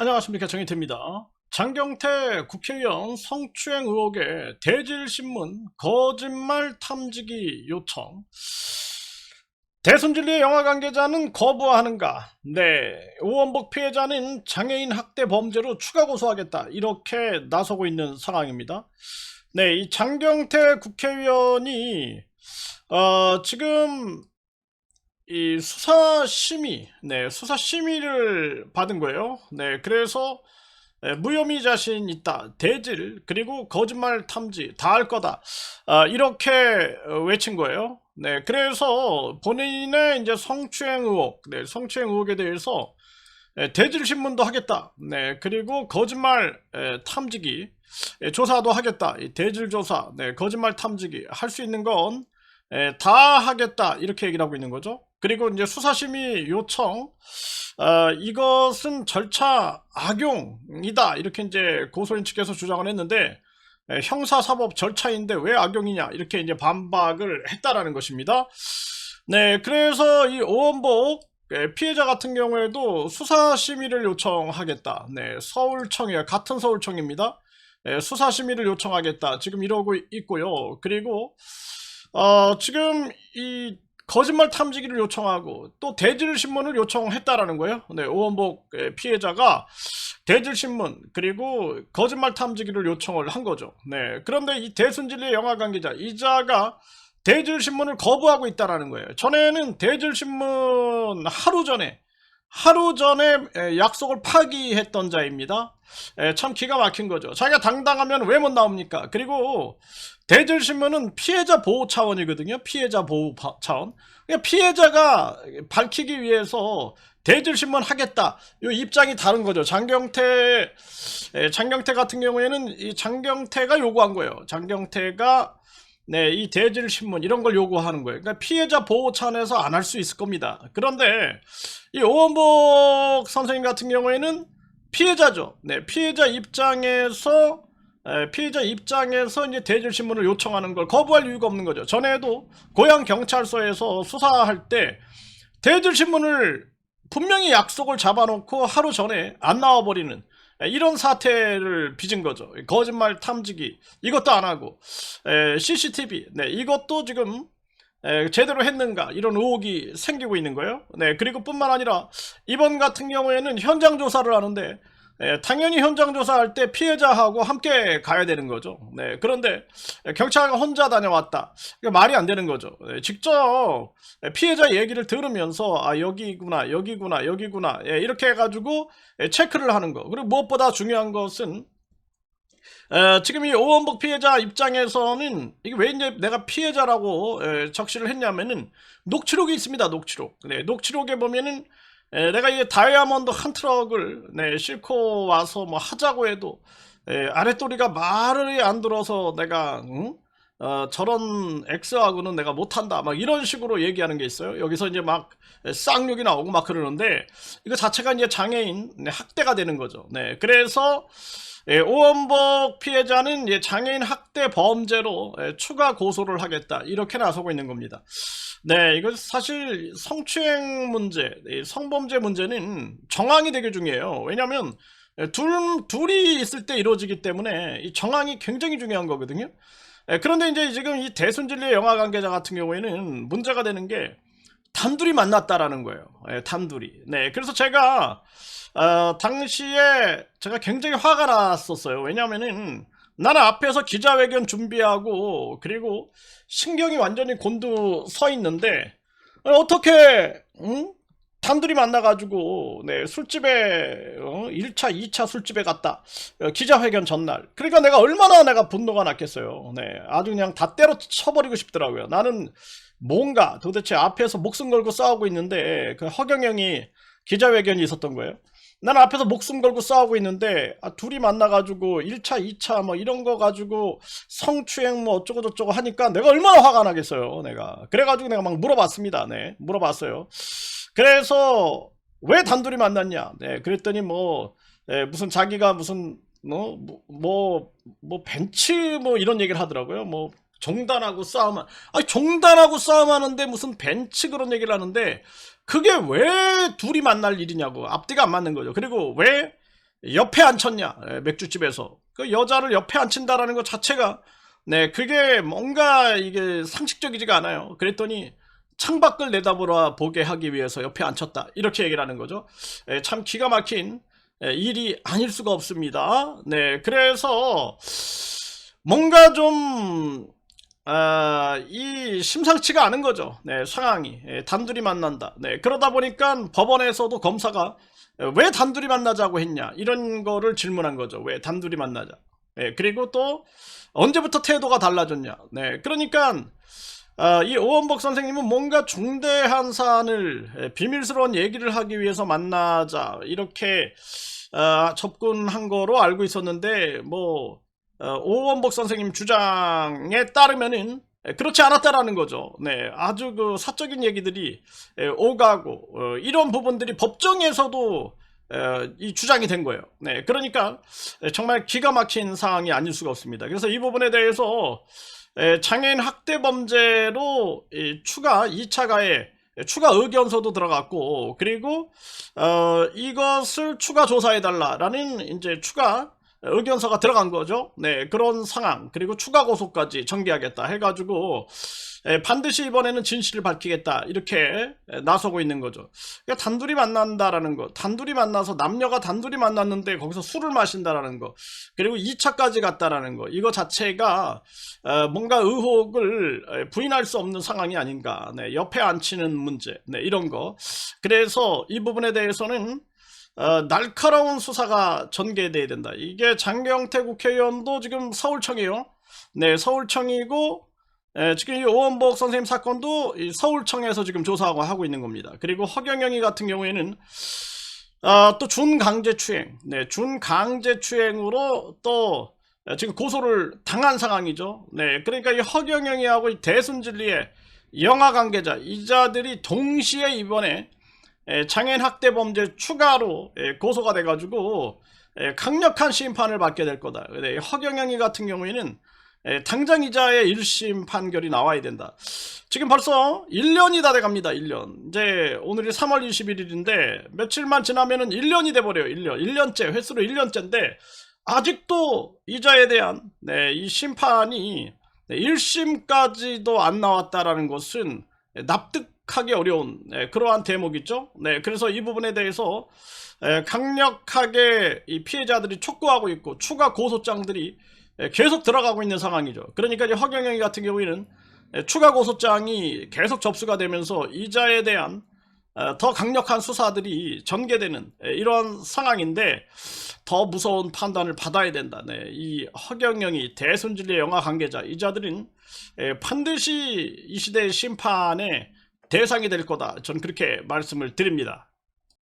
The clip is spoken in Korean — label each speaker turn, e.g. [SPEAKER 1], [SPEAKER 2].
[SPEAKER 1] 안녕하십니까, 정의태입니다. 장경태 국회의원 성추행 의혹의 대질신문 거짓말 탐지기 요청. 대순진리의 영화 관계자는 거부하는가? 네, 오원복 피해자는 장애인 학대 범죄로 추가 고소하겠다, 이렇게 나서고 있는 상황입니다. 네, 이 장경태 국회의원이 지금 이 수사 심의를 받은 거예요. 네, 그래서 무혐의 자신 있다, 대질, 그리고 거짓말 탐지 다 할 거다, 이렇게 외친 거예요. 네, 그래서 본인의 이제 성추행 의혹, 네, 성추행 의혹에 대해서 대질 신문도 하겠다. 네, 그리고 거짓말 탐지기 조사도 하겠다. 이 대질 조사, 네, 거짓말 탐지기 할 수 있는 건 다 하겠다, 이렇게 얘기를 하고 있는 거죠. 그리고 이제 수사심의 요청, 이것은 절차 악용이다, 이렇게 이제 고소인 측에서 주장을 했는데, 형사사법 절차인데 왜 악용이냐, 이렇게 이제 반박을 했다라는 것입니다. 네, 그래서 이 오원복 피해자 같은 경우에도 수사심의를 요청하겠다. 네, 서울청이에요. 같은 서울청입니다. 수사심의를 요청하겠다, 지금 이러고 있고요. 그리고 지금 이 거짓말 탐지기를 요청하고 또 대질신문을 요청했다라는 거예요. 네, 오원복 피해자가 대질신문 그리고 거짓말 탐지기를 요청을 한 거죠. 네, 그런데 이 대순진리의 영화 관계자 이자가 대질신문을 거부하고 있다라는 거예요. 전에는 대질신문 하루 전에 약속을 파기했던 자입니다. 참 기가 막힌 거죠. 자기가 당당하면 왜 못 나옵니까? 그리고 대질신문은 피해자 보호 차원이거든요. 피해자 보호 차원. 그러니까 피해자가 밝히기 위해서 대질신문 하겠다, 이 입장이 다른 거죠. 장경태 같은 경우에는 이 장경태가 요구한 거예요. 장경태가, 네, 이 대질신문 이런 걸 요구하는 거예요. 그러니까 피해자 보호 차원에서 안 할 수 있을 겁니다. 그런데 이 오원복 선생님 같은 경우에는 피해자죠. 네, 피해자 입장에서 이제 대질신문을 요청하는 걸 거부할 이유가 없는 거죠. 전에도 고양 경찰서에서 수사할 때 대질신문을 분명히 약속을 잡아놓고 하루 전에 안 나와버리는 이런 사태를 빚은 거죠. 거짓말 탐지기 이것도 안 하고 CCTV, 네, 이것도 지금 제대로 했는가, 이런 의혹이 생기고 있는 거예요. 네, 그리고 뿐만 아니라 이번 같은 경우에는 현장 조사를 하는데 당연히 현장 조사할 때 피해자하고 함께 가야 되는 거죠. 네, 그런데 경찰가 혼자 다녀왔다, 이거 말이 안 되는 거죠. 네, 직접 피해자 얘기를 들으면서 여기구나, 이렇게 해가지고 체크를 하는 거. 그리고 무엇보다 중요한 것은 지금 이 오원복 피해자 입장에서는 이게 왜 이제 내가 피해자라고 적시를 했냐면은 녹취록이 있습니다. 녹취록. 네, 녹취록에 보면은 내가 이 다이아몬드 한 트럭을, 네, 싣고 와서 뭐 하자고 해도 아랫도리가 말을 안 들어서 내가 저런 X하고는 내가 못한다, 막 이런 식으로 얘기하는 게 있어요. 여기서 이제 막 쌍욕이 나오고 막 그러는데 이거 자체가 이제 장애인 학대가 되는 거죠. 네, 그래서 오원복 피해자는 장애인 학대 범죄로 추가 고소를 하겠다, 이렇게 나서고 있는 겁니다. 네, 이거 사실 성추행 문제, 성범죄 문제는 정황이 되게 중요해요. 왜냐하면 둘이 있을 때 이루어지기 때문에 이 정황이 굉장히 중요한 거거든요. 그런데 이제 지금 이 대순진리의 영화 관계자 같은 경우에는 문제가 되는 게 단둘이 만났다라는 거예요. 단둘이. 네, 그래서 제가 당시에 제가 굉장히 화가 났었어요. 왜냐면은 나는 앞에서 기자회견 준비하고 그리고 신경이 완전히 곤두 서 있는데 어떻게 단둘이 만나가지고, 네, 술집에 1차 2차 술집에 갔다, 기자회견 전날. 그러니까 내가 분노가 났겠어요. 네, 아주 그냥 다 때려쳐버리고 싶더라고요. 나는 뭔가 도대체 앞에서 목숨 걸고 싸우고 있는데 그 허경영이 기자회견이 있었던 거예요. 나는 앞에서 목숨 걸고 싸우고 있는데 둘이 만나가지고 1차 2차 뭐 이런 거 가지고 성추행 뭐 어쩌고 저쩌고 하니까 내가 얼마나 화가 나겠어요. 그래가지고 내가 막 물어봤습니다. 네, 물어봤어요. 그래서 왜 단둘이 만났냐. 네, 그랬더니 무슨 자기가 무슨 벤츠 뭐 이런 얘기를 하더라고요. 뭐 종단하고 싸움하는데 무슨 벤츠 그런 얘기를 하는데 그게 왜 둘이 만날 일이냐고. 앞뒤가 안 맞는 거죠. 그리고 왜 옆에 앉혔냐, 맥주집에서 그 여자를 옆에 앉힌다라는 것 자체가 네 그게 뭔가 이게 상식적이지가 않아요. 그랬더니 창밖을 내다보라 보게 하기 위해서 옆에 앉혔다 이렇게 얘기를 하는 거죠. 참 기가 막힌 일이 아닐 수가 없습니다. 네 그래서 뭔가 좀 이 심상치가 않은 거죠. 네, 상황이 단둘이 만난다. 네, 그러다 보니까 법원에서도 검사가 왜 단둘이 만나자고 했냐 이런 거를 질문한 거죠. 왜 단둘이 만나자. 네, 그리고 또 언제부터 태도가 달라졌냐. 네, 그러니까 이 오원복 선생님은 뭔가 중대한 사안을 비밀스러운 얘기를 하기 위해서 만나자 이렇게 접근한 거로 알고 있었는데 뭐 오원복 선생님 주장에 따르면은 그렇지 않았다라는 거죠. 네, 아주 그 사적인 얘기들이 오가고 이런 부분들이 법정에서도 이 주장이 된 거예요. 네, 그러니까 정말 기가 막힌 사항이 아닐 수가 없습니다. 그래서 이 부분에 대해서 장애인 학대 범죄로 추가 2차 가해 추가 의견서도 들어갔고 그리고 이것을 추가 조사해달라라는 이제 추가 의견서가 들어간 거죠. 네, 그런 상황 그리고 추가 고소까지 전개하겠다 해가지고 반드시 이번에는 진실을 밝히겠다 이렇게 나서고 있는 거죠. 그러니까 단둘이 만난다라는 거, 단둘이 만나서 남녀가 단둘이 만났는데 거기서 술을 마신다라는 거, 그리고 2차까지 갔다라는 거, 이거 자체가 뭔가 의혹을 부인할 수 없는 상황이 아닌가. 네, 옆에 앉히는 문제, 네, 이런 거. 그래서 이 부분에 대해서는 날카로운 수사가 전개돼야 된다. 이게 장경태 국회의원도 지금 서울청이에요. 네, 서울청이고 지금 이 오원복 선생님 사건도 이 서울청에서 지금 조사하고 하고 있는 겁니다. 그리고 허경영이 같은 경우에는 또 준강제추행, 네, 준강제추행으로 또 지금 고소를 당한 상황이죠. 네, 그러니까 이 허경영이하고 이 대순진리의 영화 관계자 이자들이 동시에 이번에 장애인 학대 범죄 추가로 고소가 돼가지고 강력한 심판을 받게 될 거다. 허경영이 같은 경우에는 당장 이자의 1심 판결이 나와야 된다. 지금 벌써 1년이 다 돼갑니다. 1년. 이제 오늘이 3월 21일인데 며칠만 지나면은 1년이 돼버려요. 1년째 횟수로 1년째인데 아직도 이자에 대한 이 심판이 1심까지도 안 나왔다라는 것은 납득하기 어려운 그러한 대목이죠. 네, 그래서 이 부분에 대해서 강력하게 이 피해자들이 촉구하고 있고 추가 고소장들이 계속 들어가고 있는 상황이죠. 그러니까 이제 허경영이 같은 경우에는 추가 고소장이 계속 접수가 되면서 이자에 대한 더 강력한 수사들이 전개되는 이런 상황인데 더 무서운 판단을 받아야 된다. 네, 이 허경영이 대순진리의 영화 관계자 이자들은 반드시 이 시대의 심판의 대상이 될 거다. 저는 그렇게 말씀을 드립니다.